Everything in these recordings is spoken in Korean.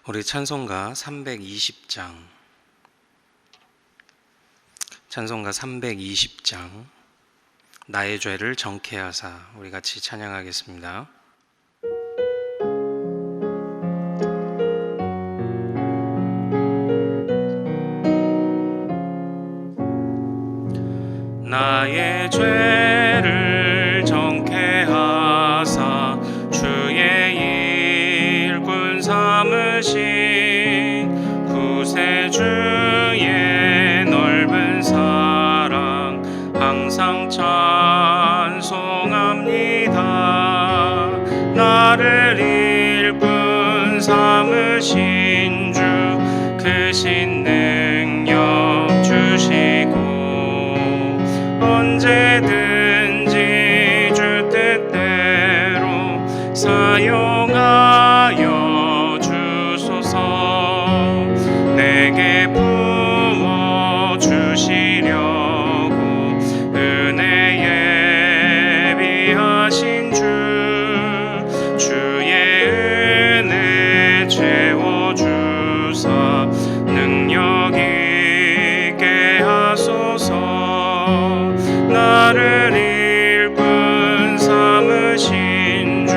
우리 찬송가 320장 나의 죄를 정케 하사 우리 같이 찬양하겠습니다. 나의 죄를 정케 하사 주의 일꾼 삼으신 구세주의 넓은 사랑 항상 찬송합니다. 나를 일꾼 삼으신 주 크신 능력 주시고 언제든지 주 뜻대로 사용하여 주소서. 내게 부어 주시려고 은혜 예비하신 주의 은혜 채워주사 능력 있게 하소서. 나를 일꾼 삼으신 주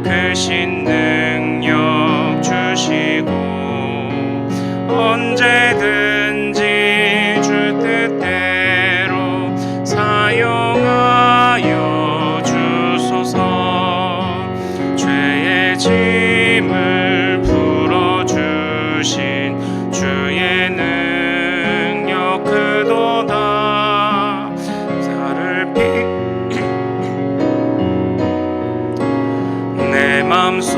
크신 능력 주시고 언제든지 주 뜻대로 사용하여 주소서. 죄의 짐을 풀어주신 주의 능력 크도다. 내 맘속에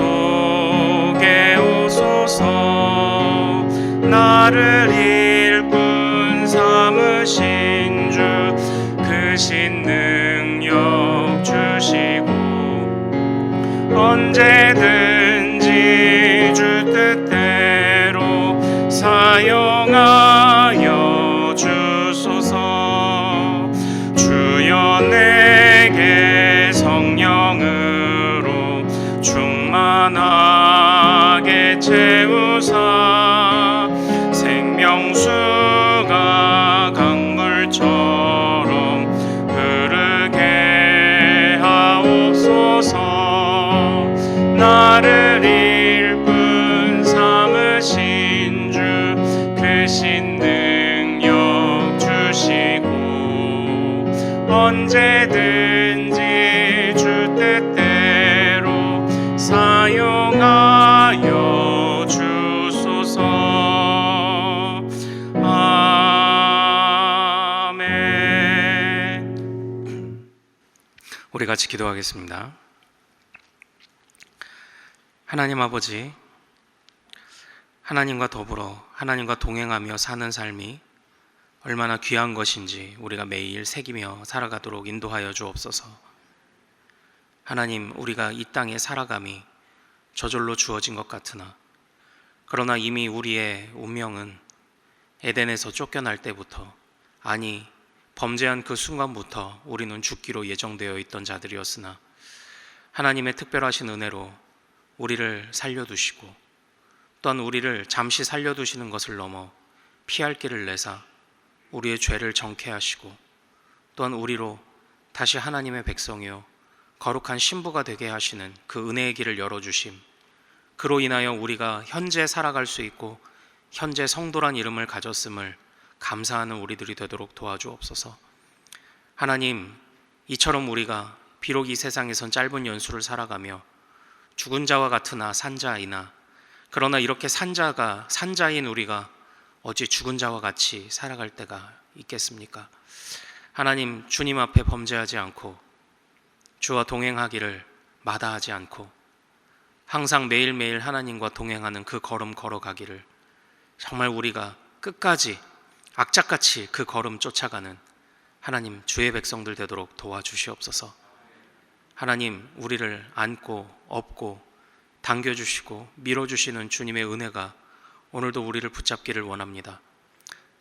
오소서. 나를 일꾼 삼으신 주 크신 능력 주시고 언제든지 주 뜻대로 사용하여 주소서. 주여 내게 성령으로 충만하게 채우사 생명수가 강물처럼 흐르게 하옵소서. 나를 일꾼 삼으신 주 크신 능력 주시고 언제든지 주 뜻대로 사용하여 주소서. 아멘. 우리 같이 기도하겠습니다. 하나님 아버지, 하나님과 더불어 하나님과 동행하며 사는 삶이 얼마나 귀한 것인지 우리가 매일 새기며 살아가도록 인도하여 주옵소서. 하나님, 우리가 이 땅에 살아감이 저절로 주어진 것 같으나 그러나 이미 우리의 운명은 에덴에서 쫓겨날 때부터, 아니 범죄한 그 순간부터 우리는 죽기로 예정되어 있던 자들이었으나 하나님의 특별하신 은혜로 우리를 살려두시고 또한 우리를 잠시 살려두시는 것을 넘어 피할 길을 내사 우리의 죄를 정케 하시고 또한 우리로 다시 하나님의 백성이요 거룩한 신부가 되게 하시는 그 은혜의 길을 열어주심, 그로 인하여 우리가 현재 살아갈 수 있고 현재 성도란 이름을 가졌음을 감사하는 우리들이 되도록 도와주옵소서. 하나님, 이처럼 우리가 비록 이 세상에선 짧은 연수를 살아가며 죽은 자와 같으나 산자이나, 그러나 이렇게 산자인 우리가 어찌 죽은 자와 같이 살아갈 때가 있겠습니까? 하나님, 주님 앞에 범죄하지 않고 주와 동행하기를 마다하지 않고 항상 매일매일 하나님과 동행하는 그 걸음 걸어가기를 정말 우리가 끝까지 악착같이 그 걸음 쫓아가는 하나님 주의 백성들 되도록 도와주시옵소서. 하나님, 우리를 안고 업고 당겨주시고 밀어주시는 주님의 은혜가 오늘도 우리를 붙잡기를 원합니다.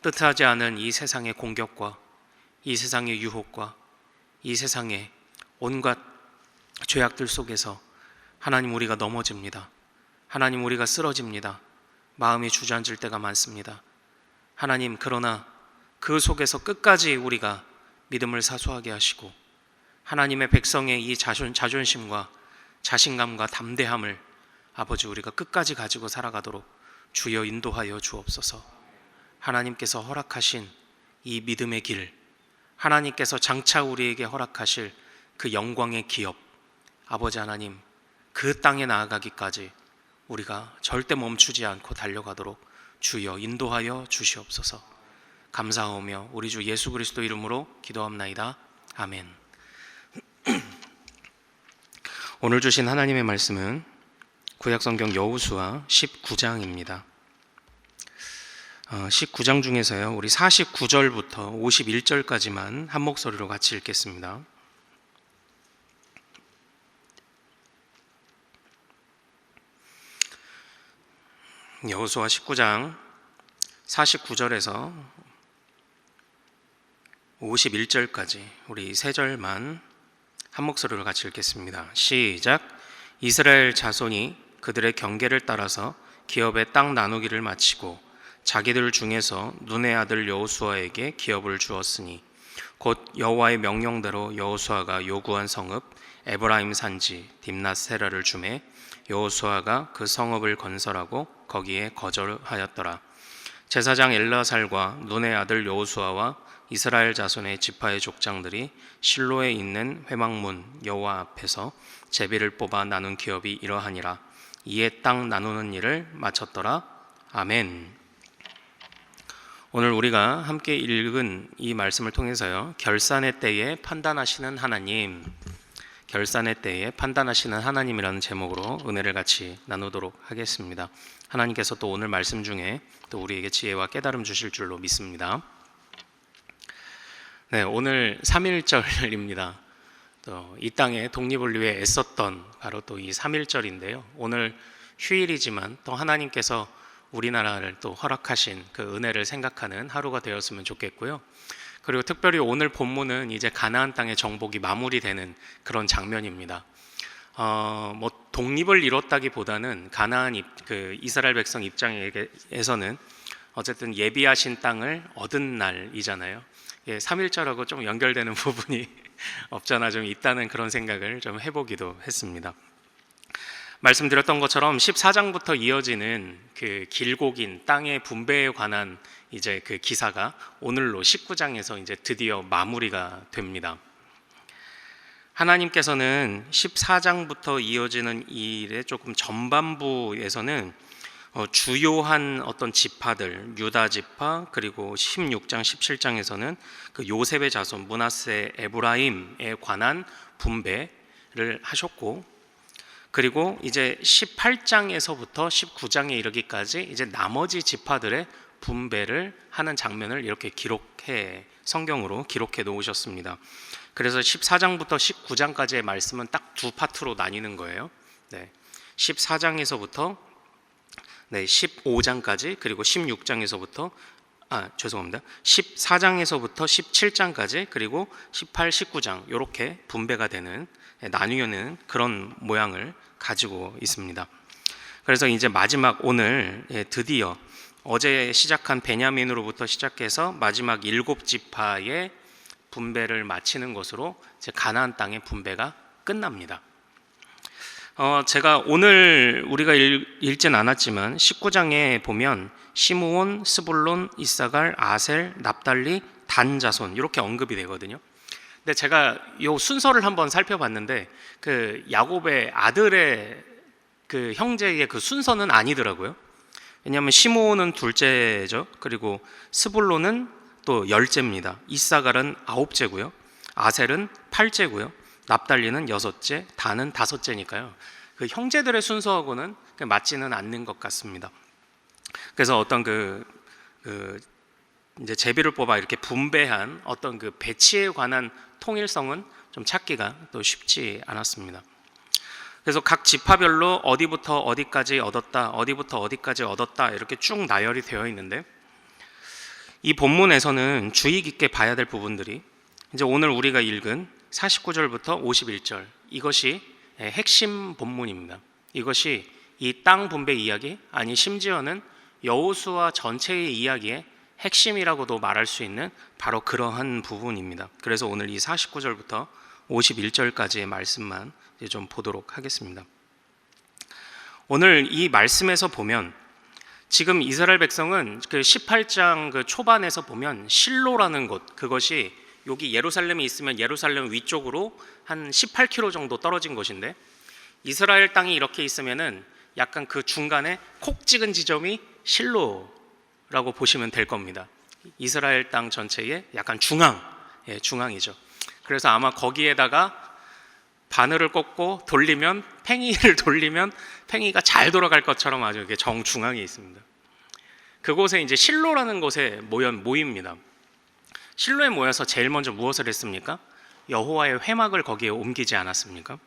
뜻하지 않은 이 세상의 공격과 이 세상의 유혹과 이 세상의 온갖 죄악들 속에서 하나님, 우리가 넘어집니다. 하나님, 우리가 쓰러집니다. 마음이 주저앉을 때가 많습니다. 하나님, 그러나 그 속에서 끝까지 우리가 믿음을 사수하게 하시고 하나님의 백성의 이 자존심과 자신감과 담대함을 아버지 우리가 끝까지 가지고 살아가도록 주여 인도하여 주옵소서. 하나님께서 허락하신 이 믿음의 길, 하나님께서 장차 우리에게 허락하실 그 영광의 기업, 아버지 하나님, 그 땅에 나아가기까지 우리가 절대 멈추지 않고 달려가도록 주여 인도하여 주시옵소서. 감사하오며 우리 주 예수 그리스도 이름으로 기도합나이다. 아멘. 오늘 주신 하나님의 말씀은 구약성경 여호수아 19장입니다. 19장 중에서요, 우리 49절부터 51절까지만 한 목소리로 같이 읽겠습니다. 여호수아 19장 49절에서 51절까지 우리 세 절만 한 목소리로 같이 읽겠습니다. 시작. 이스라엘 자손이 그들의 경계를 따라서 기업의 땅 나누기를 마치고 자기들 중에서 눈의 아들 여호수아에게 기업을 주었으니 곧 여호와의 명령대로 여호수아가 요구한 성읍 에브라임 산지 딥낫세라를 주매 여호수아가 그 성읍을 건설하고 거기에 거절하였더라. 제사장 엘라살과 눈의 아들 여호수아와 이스라엘 자손의 지파의 족장들이 실로에 있는 회막문 여호와 앞에서 제비를 뽑아 나눈 기업이 이러하니라. 이에 땅 나누는 일을 마쳤더라. 아멘. 오늘 우리가 함께 읽은 이 말씀을 통해서요, 결산의 때에 판단하시는 하나님, 결산의 때에 판단하시는 하나님이라는 제목으로 은혜를 같이 나누도록 하겠습니다. 하나님께서 또 오늘 말씀 중에 또 우리에게 지혜와 깨달음 주실 줄로 믿습니다. 네, 오늘 3.1절입니다. 또 이 땅에 독립을 위해 애썼던 바로 또 이 3.1절인데요. 오늘 휴일이지만 또 하나님께서 우리나라를 또 허락하신 그 은혜를 생각하는 하루가 되었으면 좋겠고요. 그리고 특별히 오늘 본문은 이제 가나안 땅의 정복이 마무리되는 그런 장면입니다. 독립을 이뤘다기보다는 가나안 그 이스라엘 백성 입장에서는 어쨌든 예비하신 땅을 얻은 날이잖아요. 3.1절하고 좀 연결되는 부분이 없잖아 좀 있다는 그런 생각을 좀 해보기도 했습니다. 말씀드렸던 것처럼 14장부터 이어지는 그 길고 긴 땅의 분배에 관한 이제 그 기사가 오늘로 19장에서 이제 드디어 마무리가 됩니다. 하나님께서는 14장부터 이어지는 이 일의 조금 전반부에서는 주요한 어떤 지파들, 유다 지파, 그리고 16장, 17장에서는 그 요셉의 자손 므낫세, 에브라임에 관한 분배를 하셨고, 그리고 이제 18장에서부터 19장에 이르기까지 이제 나머지 지파들의 분배를 하는 장면을 이렇게 성경으로 기록해 놓으셨습니다. 그래서 14장부터 19장까지의 말씀은 딱 두 파트로 나뉘는 거예요. 14장에서부터 15장까지, 그리고 14장에서부터 17장까지, 그리고 18, 19장 이렇게 분배가 되는, 나뉘는 그런 모양을 가지고 있습니다. 그래서 이제 마지막 오늘 드디어 어제 시작한 베냐민으로부터 시작해서 마지막 7지파의 분배를 마치는 것으로 이제 가나안 땅의 분배가 끝납니다. 제가 오늘 우리가 읽진 않았지만 19장에 보면 시므온, 스불론, 이사갈, 아셀, 납달리, 단 자손 이렇게 언급이 되거든요. 근데 제가 이 순서를 한번 살펴봤는데 그 야곱의 아들의 그 형제의 그 순서는 아니더라고요. 왜냐하면 시므온은 둘째죠. 그리고 스불론은 또 10째입니다. 이사갈은 9째고요. 아셀은 8째고요. 납달리는 6째, 단은 5째니까요. 그 형제들의 순서하고는 맞지는 않는 것 같습니다. 그래서 어떤 이제 제비를 뽑아 이렇게 분배한 어떤 그 배치에 관한 통일성은 좀 찾기가 또 쉽지 않았습니다. 그래서 각 지파별로 어디부터 어디까지 얻었다, 어디부터 어디까지 얻었다 이렇게 쭉 나열이 되어 있는데, 이 본문에서는 주의 깊게 봐야 될 부분들이 이제 오늘 우리가 읽은 49절부터 51절, 이것이 핵심 본문입니다. 이것이 이 땅 분배 이야기, 아니 심지어는 여호수아 전체의 이야기의 핵심이라고도 말할 수 있는 바로 그러한 부분입니다. 그래서 오늘 이 49절부터 51절까지의 말씀만 이제 좀 보도록 하겠습니다. 오늘 이 말씀에서 보면 지금 이스라엘 백성은 그 18장 그 초반에서 보면 실로라는 곳, 그것이 여기 예루살렘이 있으면 예루살렘 위쪽으로 한 18km 정도 떨어진 곳인데, 이스라엘 땅이 이렇게 있으면은 약간 그 중간에 콕 찍은 지점이 실로라고 보시면 될 겁니다. 이스라엘 땅 전체의 약간 중앙이죠. 그래서 아마 거기에다가 바늘을 꽂고 돌리면, 팽이를 돌리면 팽이가 잘 돌아갈 것처럼 아주 이렇게 정중앙에 있습니다. 그곳에 이제 실로라는 곳에 모입니다. 실로에 모여서 제일 먼저 무엇을 했습니까? 여호와의 회막을 거기에 옮기지 않았습니까?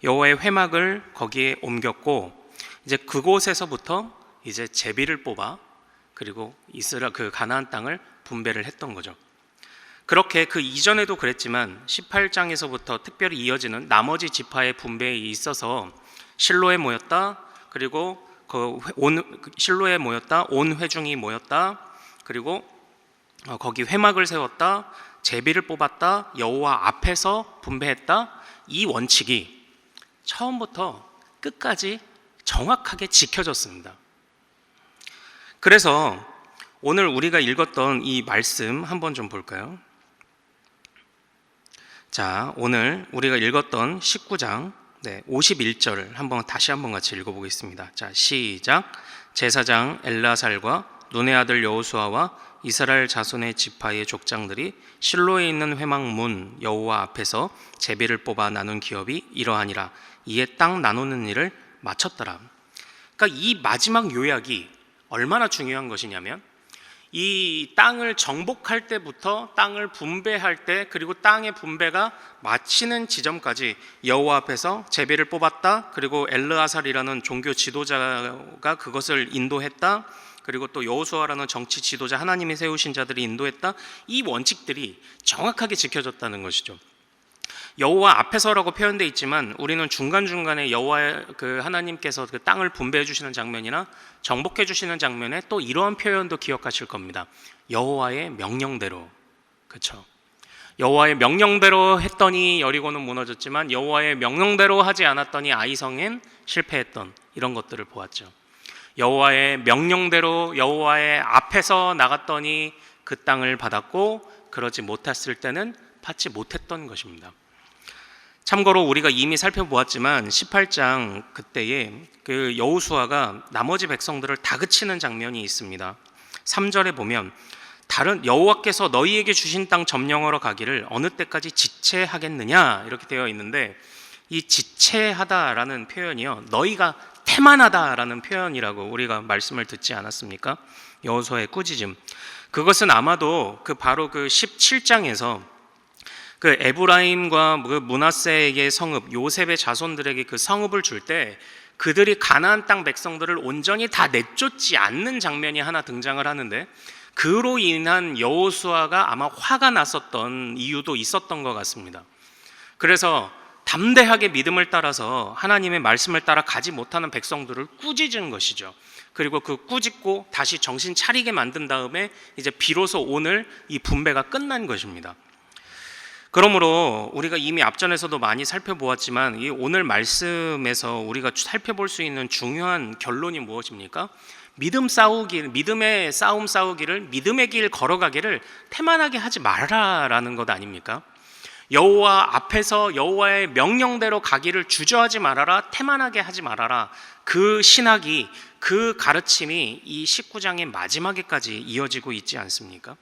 여호와의 회막을 거기에 옮겼고, 이제 그곳에서부터 이제 제비를 뽑아 그리고 그 가나안 땅을 분배를 했던 거죠. 그렇게 그 이전에도 그랬지만 18장에서부터 특별히 이어지는 나머지 지파의 분배에 있어서 실로에 모였다, 그리고 실로에 모였다, 온 회중이 모였다, 그리고 거기 회막을 세웠다, 제비를 뽑았다, 여호와 앞에서 분배했다. 이 원칙이 처음부터 끝까지 정확하게 지켜졌습니다. 그래서 오늘 우리가 읽었던 이 말씀 한번 좀 볼까요? 자, 오늘 우리가 읽었던 19장 51절 다시 한번 같이 읽어보겠습니다. 자, 시작. 제사장 엘라살과 눈의 아들 여호수아와 이스라엘 자손의 지파의 족장들이 실로에 있는 회막문 여호와 앞에서 제비를 뽑아 나눈 기업이 이러하니라. 이에 땅 나누는 일을 마쳤더라. 그러니까 이 마지막 요약이 얼마나 중요한 것이냐면, 이 땅을 정복할 때부터 땅을 분배할 때, 그리고 땅의 분배가 마치는 지점까지 여호와 앞에서 제비를 뽑았다, 그리고 엘르아살이라는 종교 지도자가 그것을 인도했다, 그리고 또 여호수아라는 정치 지도자, 하나님이 세우신 자들이 인도했다. 이 원칙들이 정확하게 지켜졌다는 것이죠. 여호와 앞에서라고 표현되어 있지만 우리는 중간중간에 여호와 그 하나님께서 그 땅을 분배해 주시는 장면이나 정복해 주시는 장면에 또 이러한 표현도 기억하실 겁니다. 여호와의 명령대로. 그렇죠? 여호와의 명령대로 했더니 여리고는 무너졌지만 여호와의 명령대로 하지 않았더니 아이성엔 실패했던 이런 것들을 보았죠. 여호와의 명령대로 여호와의 앞에서 나갔더니 그 땅을 받았고, 그러지 못했을 때는 받지 못했던 것입니다. 참고로 우리가 이미 살펴보았지만 18장 그때에 그 여호수아가 나머지 백성들을 다그치는 장면이 있습니다. 3절에 보면 다른 여호와께서 너희에게 주신 땅 점령하러 가기를 어느 때까지 지체하겠느냐 이렇게 되어 있는데, 이 지체하다라는 표현이요, 너희가 태만하다라는 표현이라고 우리가 말씀을 듣지 않았습니까? 여호수아의 꾸짖음. 그것은 아마도 바로 그 17장에서 그 에브라임과 그 므낫세에게 성읍, 요셉의 자손들에게 그 성읍을 줄 때 그들이 가나안 땅 백성들을 온전히 다 내쫓지 않는 장면이 하나 등장을 하는데, 그로 인한 여호수아가 아마 화가 났었던 이유도 있었던 것 같습니다. 그래서 담대하게 믿음을 따라서 하나님의 말씀을 따라 가지 못하는 백성들을 꾸짖은 것이죠. 그리고 그 꾸짖고 다시 정신 차리게 만든 다음에 이제 비로소 오늘 이 분배가 끝난 것입니다. 그러므로 우리가 이미 앞전에서도 많이 살펴보았지만 이 오늘 말씀에서 우리가 살펴볼 수 있는 중요한 결론이 무엇입니까? 믿음의 싸움 싸우기를, 믿음의 길 걸어가기를 태만하게 하지 말아라라는 것 아닙니까? 여호와 앞에서 여호와의 명령대로 가기를 주저하지 말아라, 태만하게 하지 말아라. 그 신학이, 그 가르침이 이 19장의 마지막에까지 이어지고 있지 않습니까?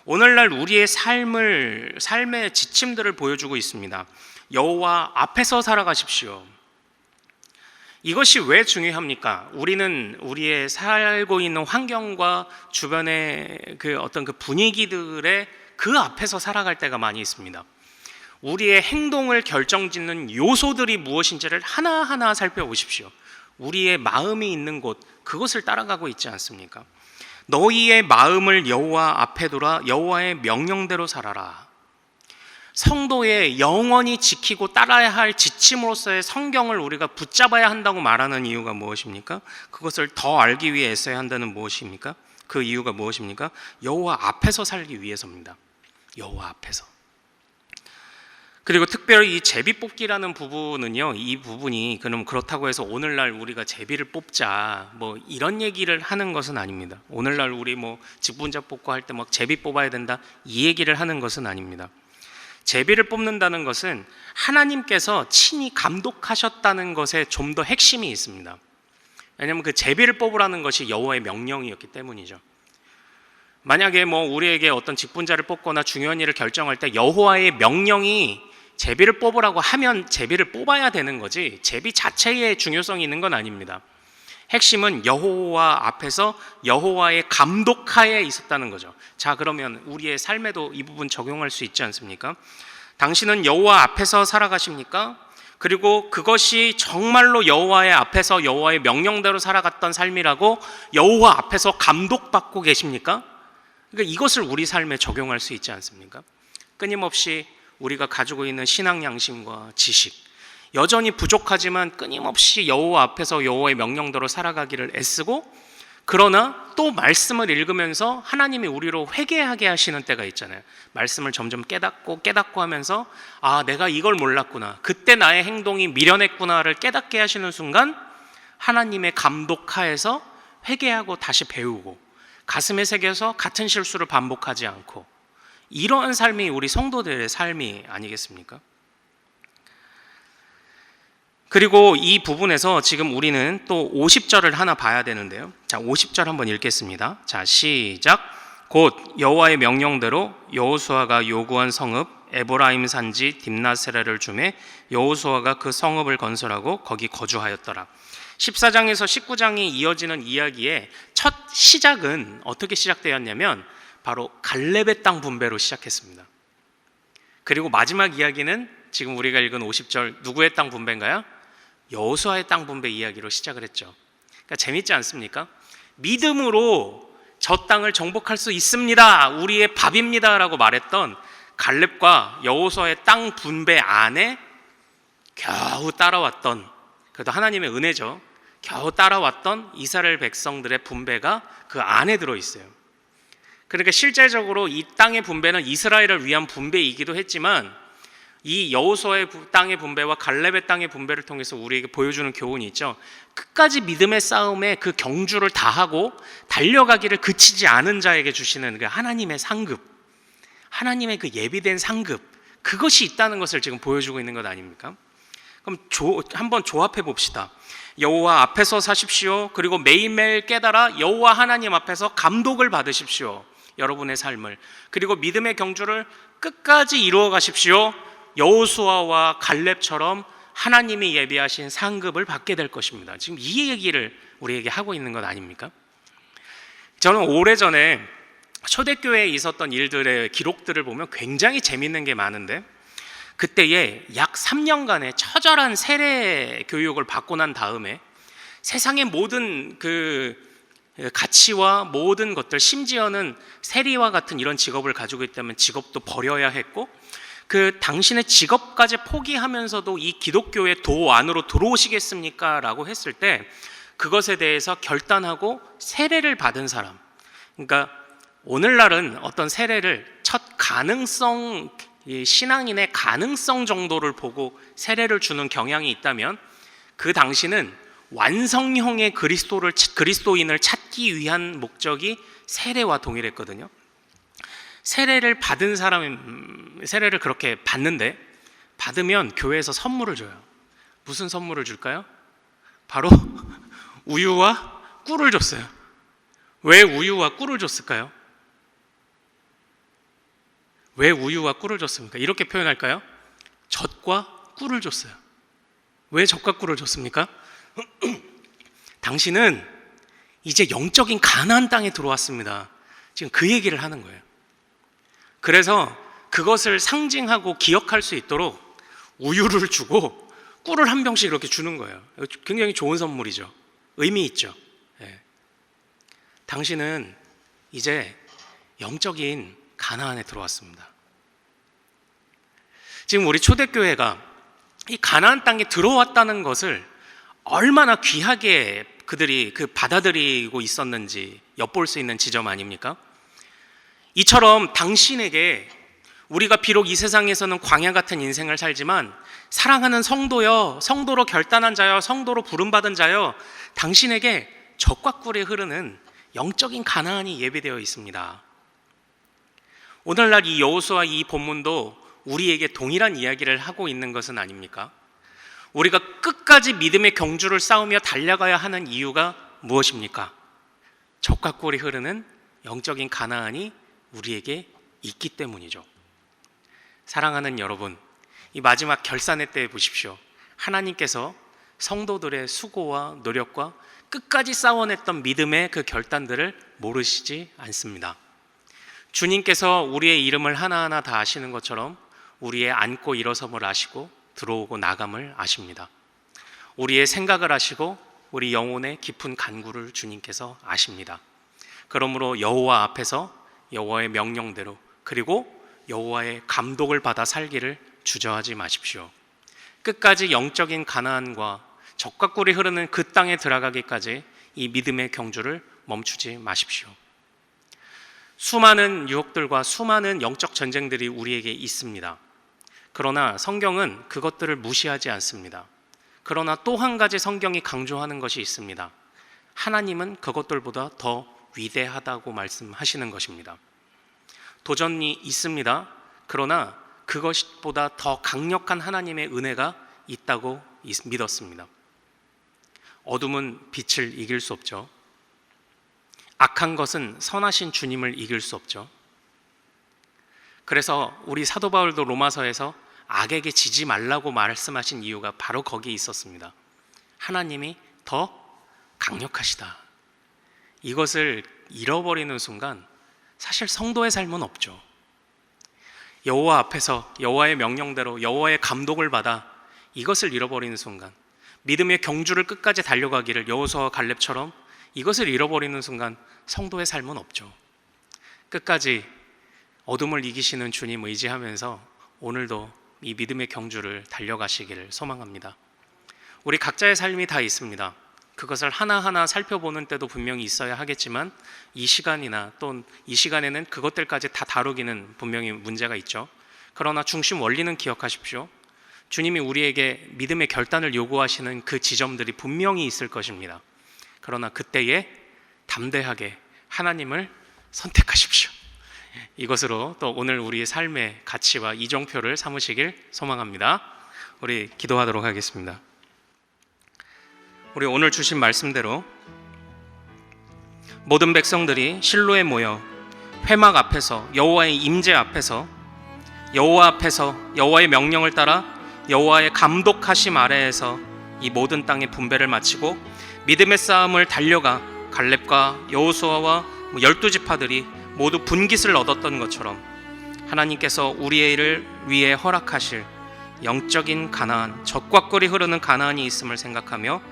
오늘날 우리의 삶의 지침들을 보여주고 있습니다. 여호와 앞에서 살아가십시오. 이것이 왜 중요합니까? 우리는 우리의 살고 있는 환경과 주변의 어떤 분위기들의 그 앞에서 살아갈 때가 많이 있습니다. 우리의 행동을 결정짓는 요소들이 무엇인지를 하나하나 살펴보십시오. 우리의 마음이 있는 곳, 그것을 따라가고 있지 않습니까? 너희의 마음을 여호와 앞에 두라, 여호와의 명령대로 살아라. 성도의 영원히 지키고 따라야 할 지침으로서의 성경을 우리가 붙잡아야 한다고 말하는 이유가 무엇입니까? 그것을 더 알기 위해 애써야 한다는 무엇입니까? 그 이유가 무엇입니까? 여호와 앞에서 살기 위해서입니다. 여호와 앞에서. 그리고 특별히 이 제비 뽑기라는 부분은요, 이 부분이 그럼 그렇다고 해서 오늘날 우리가 제비를 뽑자 뭐 이런 얘기를 하는 것은 아닙니다. 오늘날 우리 뭐 직분자 뽑고 할 때 막 제비 뽑아야 된다 이 얘기를 하는 것은 아닙니다. 제비를 뽑는다는 것은 하나님께서 친히 감독하셨다는 것에 좀 더 핵심이 있습니다. 왜냐하면 그 제비를 뽑으라는 것이 여호와의 명령이었기 때문이죠. 만약에 뭐 우리에게 어떤 직분자를 뽑거나 중요한 일을 결정할 때 여호와의 명령이 제비를 뽑으라고 하면 제비를 뽑아야 되는 거지 제비 자체의 중요성이 있는 건 아닙니다. 핵심은 여호와 앞에서 여호와의 감독하에 있었다는 거죠. 자, 그러면 우리의 삶에도 이 부분 적용할 수 있지 않습니까? 당신은 여호와 앞에서 살아가십니까? 그리고 그것이 정말로 여호와의 앞에서 여호와의 명령대로 살아갔던 삶이라고 여호와 앞에서 감독받고 계십니까? 그러니까 이것을 우리 삶에 적용할 수 있지 않습니까? 끊임없이 우리가 가지고 있는 신앙 양심과 지식, 여전히 부족하지만 끊임없이 여호와 앞에서 여호와의 명령대로 살아가기를 애쓰고, 그러나 또 말씀을 읽으면서 하나님이 우리로 회개하게 하시는 때가 있잖아요. 말씀을 점점 깨닫고 하면서 아, 내가 이걸 몰랐구나, 그때 나의 행동이 미련했구나를 깨닫게 하시는 순간 하나님의 감독하에서 회개하고 다시 배우고 가슴에 새겨서 같은 실수를 반복하지 않고, 이러한 삶이 우리 성도들의 삶이 아니겠습니까? 그리고 이 부분에서 지금 우리는 또 50절을 하나 봐야 되는데요. 자, 50절 한번 읽겠습니다. 자, 시작. 곧 여호와의 명령대로 여호수아가 요구한 성읍 에브라임 산지 딥나세라를 주매 여호수아가 그 성읍을 건설하고 거기 거주하였더라. 14장에서 19장이 이어지는 이야기의 첫 시작은 어떻게 시작되었냐면 바로 갈렙의 땅 분배로 시작했습니다. 그리고 마지막 이야기는 지금 우리가 읽은 50절 누구의 땅 분배인가요? 여호수아의 땅 분배 이야기로 시작을 했죠. 그러니까 재밌지 않습니까? 믿음으로 저 땅을 정복할 수 있습니다, 우리의 밥입니다 라고 말했던 갈렙과 여호수아의 땅 분배 안에 겨우 따라왔던, 그래도 하나님의 은혜죠, 겨우 따라왔던 이스라엘 백성들의 분배가 그 안에 들어있어요. 그러니까 실제적으로 이 땅의 분배는 이스라엘을 위한 분배이기도 했지만 이 여호수아의 땅의 분배와 갈렙의 땅의 분배를 통해서 우리에게 보여주는 교훈이 있죠. 끝까지 믿음의 싸움에 그 경주를 다하고 달려가기를 그치지 않은 자에게 주시는 그 하나님의 상급, 하나님의 그 예비된 상급, 그것이 있다는 것을 지금 보여주고 있는 것 아닙니까? 그럼 한번 조합해 봅시다. 여호와 앞에서 사십시오. 그리고 매일매일 깨달아 여호와 하나님 앞에서 감독을 받으십시오, 여러분의 삶을. 그리고 믿음의 경주를 끝까지 이루어 가십시오. 여호수아와 갈렙처럼 하나님이 예비하신 상급을 받게 될 것입니다. 지금 이 얘기를 우리에게 하고 있는 것 아닙니까? 저는 오래전에 초대교회에 있었던 일들의 기록들을 보면 굉장히 재밌는 게 많은데, 그때에 약 3년간의 처절한 세례 교육을 받고 난 다음에 세상의 모든 그 가치와 모든 것들, 심지어는 세리와 같은 이런 직업을 가지고 있다면 직업도 버려야 했고, 그 당신의 직업까지 포기하면서도 이 기독교의 도 안으로 들어오시겠습니까? 라고 했을 때 그것에 대해서 결단하고 세례를 받은 사람, 그러니까 오늘날은 어떤 세례를 첫 가능성, 신앙인의 가능성 정도를 보고 세례를 주는 경향이 있다면, 그 당시는 완성형의 그리스도인을 찾기 위한 목적이 세례와 동일했거든요. 세례를 받은 사람이 세례를 그렇게 받는데, 받으면 교회에서 선물을 줘요. 무슨 선물을 줄까요? 바로 우유와 꿀을 줬어요. 왜 우유와 꿀을 줬을까요? 왜 우유와 꿀을 줬습니까? 이렇게 표현할까요? 젖과 꿀을 줬어요. 왜 젖과 꿀을 줬습니까? 당신은 이제 영적인 가나안 땅에 들어왔습니다. 지금 그 얘기를 하는 거예요. 그래서 그것을 상징하고 기억할 수 있도록 우유를 주고 꿀을 한 병씩 이렇게 주는 거예요. 굉장히 좋은 선물이죠. 의미 있죠. 네. 당신은 이제 영적인 가나안에 들어왔습니다. 지금 우리 초대교회가 이 가나안 땅에 들어왔다는 것을 얼마나 귀하게 그들이 받아들이고 있었는지 엿볼 수 있는 지점 아닙니까? 이처럼 당신에게 우리가 비록 이 세상에서는 광야 같은 인생을 살지만 사랑하는 성도여, 성도로 결단한 자여, 성도로 부름받은 자여, 당신에게 젖과 꿀이 흐르는 영적인 가나안이 예비되어 있습니다. 오늘날 이 여호수아 이 본문도 우리에게 동일한 이야기를 하고 있는 것은 아닙니까? 우리가 끝까지 믿음의 경주를 싸우며 달려가야 하는 이유가 무엇입니까? 젖과 꿀이 흐르는 영적인 가나안이 우리에게 있기 때문이죠. 사랑하는 여러분, 이 마지막 결산의 때에 보십시오. 하나님께서 성도들의 수고와 노력과 끝까지 싸워냈던 믿음의 그 결단들을 모르시지 않습니다. 주님께서 우리의 이름을 하나하나 다 아시는 것처럼 우리의 앉고 일어섬을 아시고 들어오고 나감을 아십니다. 우리의 생각을 아시고 우리 영혼의 깊은 간구를 주님께서 아십니다. 그러므로 여호와 앞에서 여호와의 명령대로 그리고 여호와의 감독을 받아 살기를 주저하지 마십시오. 끝까지 영적인 가나안과 젖과 꿀이 흐르는 그 땅에 들어가기까지 이 믿음의 경주를 멈추지 마십시오. 수많은 유혹들과 수많은 영적 전쟁들이 우리에게 있습니다. 그러나 성경은 그것들을 무시하지 않습니다. 그러나 또 한 가지 성경이 강조하는 것이 있습니다. 하나님은 그것들보다 더 위대하다고 말씀하시는 것입니다. 도전이 있습니다. 그러나 그것보다 더 강력한 하나님의 은혜가 있다고 믿었습니다. 어둠은 빛을 이길 수 없죠. 악한 것은 선하신 주님을 이길 수 없죠. 그래서 우리 사도 바울도 로마서에서 악에게 지지 말라고 말씀하신 이유가 바로 거기에 있었습니다. 하나님이 더 강력하시다. 이것을 잃어버리는 순간 사실 성도의 삶은 없죠. 여호와 앞에서 여호와의 명령대로 여호와의 감독을 받아 이것을 잃어버리는 순간, 믿음의 경주를 끝까지 달려가기를 여호수아와 갈렙처럼 이것을 잃어버리는 순간 성도의 삶은 없죠. 끝까지 어둠을 이기시는 주님 의지하면서 오늘도 이 믿음의 경주를 달려가시기를 소망합니다. 우리 각자의 삶이 다 있습니다. 그것을 하나하나 살펴보는 때도 분명히 있어야 하겠지만 이 시간이나 또 이 시간에는 그것들까지 다 다루기는 분명히 문제가 있죠. 그러나 중심 원리는 기억하십시오. 주님이 우리에게 믿음의 결단을 요구하시는 그 지점들이 분명히 있을 것입니다. 그러나 그때에 담대하게 하나님을 선택하십시오. 이것으로 또 오늘 우리의 삶의 가치와 이정표를 삼으시길 소망합니다. 우리 기도하도록 하겠습니다. 우리 오늘 주신 말씀대로 모든 백성들이 실로에 모여 회막 앞에서 여호와의 임재 앞에서 여호와 앞에서 여호와의 명령을 따라 여호와의 감독하심 아래에서 이 모든 땅의 분배를 마치고 믿음의 싸움을 달려가 갈렙과 여호수아와 12지파들이 모두 분깃을 얻었던 것처럼 하나님께서 우리를 위해 허락하실 영적인 가나안, 젖과 꿀이 흐르는 가나안이 있음을 생각하며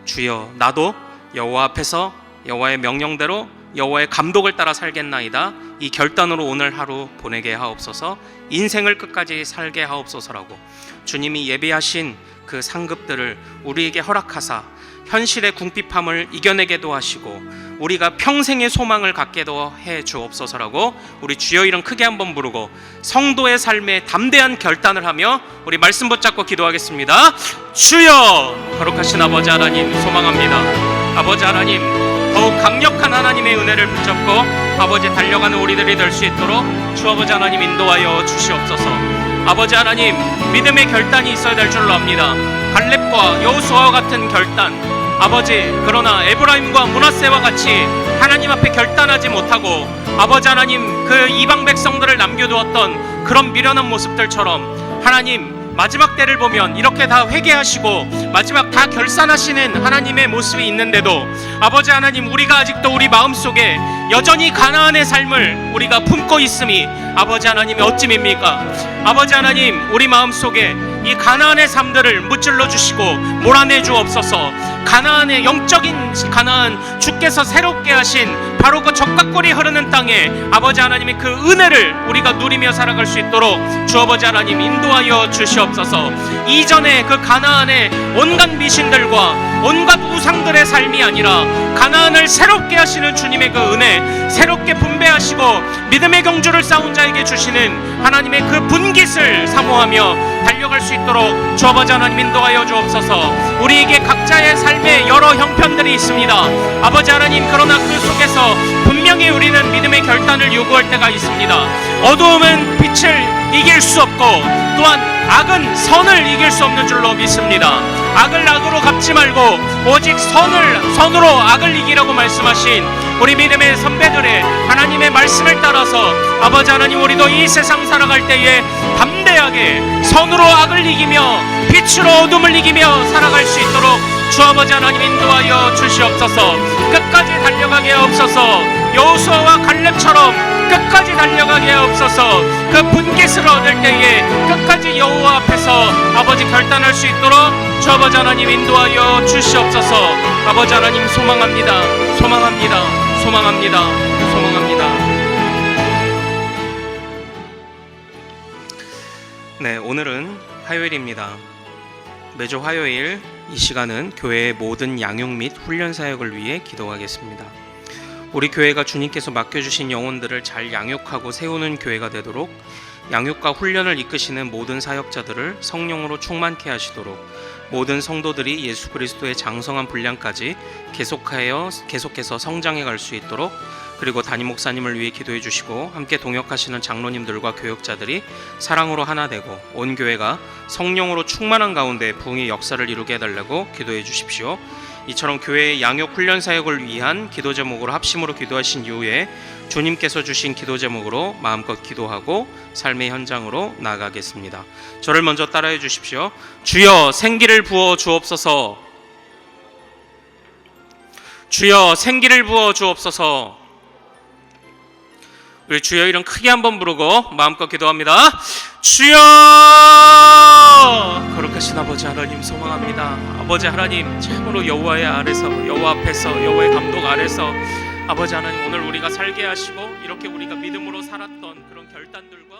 주여 나도 여호와 앞에서 여호와의 명령대로 여호와의 감독을 따라 살겠나이다. 이 결단으로 오늘 하루 보내게 하옵소서. 인생을 끝까지 살게 하옵소서라고 주님이 예비하신 그 상급들을 우리에게 허락하사 현실의 궁핍함을 이겨내게도 하시고 우리가 평생의 소망을 갖게도 해 주옵소서라고 우리 주여 이름 크게 한번 부르고 성도의 삶에 담대한 결단을 하며 우리 말씀 붙잡고 기도하겠습니다. 주여, 거룩하신 아버지 하나님 소망합니다. 아버지 하나님, 더욱 강력한 하나님의 은혜를 붙잡고 아버지 달려가는 우리들이 될 수 있도록 주 아버지 하나님 인도하여 주시옵소서. 아버지 하나님, 믿음의 결단이 있어야 될 줄로 압니다. 갈렙과 여호수아와 같은 결단, 아버지, 그러나 에브라임과 므낫세와 같이 하나님 앞에 결단하지 못하고 아버지 하나님 그 이방 백성들을 남겨두었던 그런 미련한 모습들처럼 하나님 마지막 때를 보면 이렇게 다 회개하시고 마지막 다 결산하시는 하나님의 모습이 있는데도 아버지 하나님 우리가 아직도 우리 마음속에 여전히 가나안의 삶을 우리가 품고 있음이 아버지 하나님의 어찌입니까? 아버지 하나님 우리 마음속에 이 가나안의 삶들을 무찔러 주시고 몰아내 주옵소서. 가나안의 영적인 가나안, 주께서 새롭게 하신 바로 그 젖과 꿀이 흐르는 땅에 아버지 하나님의 그 은혜를 우리가 누리며 살아갈 수 있도록 주 아버지 하나님 인도하여 주시옵소서. 이전에 그 가나안의 온갖 미신들과 온갖 우상들의 삶이 아니라 가나안을 새롭게 하시는 주님의 그 은혜, 새롭게 분배하시고 믿음의 경주를 쌓은 자에게 주시는 하나님의 그 분깃을 사모하며 달려갈 수 있도록 주 아버지 하나님 인도하여 주옵소서. 우리에게 각자의 삶의 여러 형편들이 있습니다. 아버지 하나님, 그러나 그 속에서 분명히 우리는 믿음의 결단을 요구할 때가 있습니다. 어두움은 빛을 이길 수 없고 또한 악은 선을 이길 수 없는 줄로 믿습니다. 악을 악으로 갚지 말고 오직 선으로 악을 이기라고 말씀하신 우리 믿음의 선배들의 하나님의 말씀을 따라서 아버지 하나님, 우리도 이 세상 살아갈 때에 담대하게 선으로 악을 이기며 빛으로 어둠을 이기며 살아갈 수 있도록 주 아버지 하나님 인도하여 주시옵소서. 끝까지 달려가게 하옵소서. 여호수아와 갈렙처럼 끝까지 달려가게 하옵소서. 그 분깃을 얻을 때에 끝까지 여호와 앞에서 아버지 결단할 수 있도록 주 아버지 하나님 인도하여 주시옵소서. 아버지 하나님 소망합니다. 소망합니다. 소망합니다. 소망합니다. 네, 오늘은 화요일입니다. 매주 화요일 이 시간은 교회의 모든 양육 및 훈련 사역을 위해 기도하겠습니다. 우리 교회가 주님께서 맡겨주신 영혼들을 잘 양육하고 세우는 교회가 되도록 양육과 훈련을 이끄시는 모든 사역자들을 성령으로 충만케 하시도록 모든 성도들이 예수 그리스도의 장성한 분량까지 계속해서 성장해 갈 수 있도록, 그리고 담임 목사님을 위해 기도해 주시고 함께 동역하시는 장로님들과 교역자들이 사랑으로 하나 되고 온 교회가 성령으로 충만한 가운데 부흥의 역사를 이루게 해달라고 기도해 주십시오. 이처럼 교회의 양육 훈련 사역을 위한 기도 제목으로 합심으로 기도하신 이후에 주님께서 주신 기도 제목으로 마음껏 기도하고 삶의 현장으로 나아가겠습니다. 저를 먼저 따라해 주십시오. 주여 생기를 부어 주옵소서. 주여 생기를 부어 주옵소서. 우리 주여 이름 크게 한번 부르고 마음껏 기도합니다. 주여! 거룩하신 아버지 하나님 소망합니다. 아버지 하나님, 참으로 여호와의 아래서, 여호와 앞에서, 여호와의 감독 아래서 아버지 하나님, 오늘 우리가 살게 하시고 이렇게 우리가 믿음으로 살았던 그런 결단들과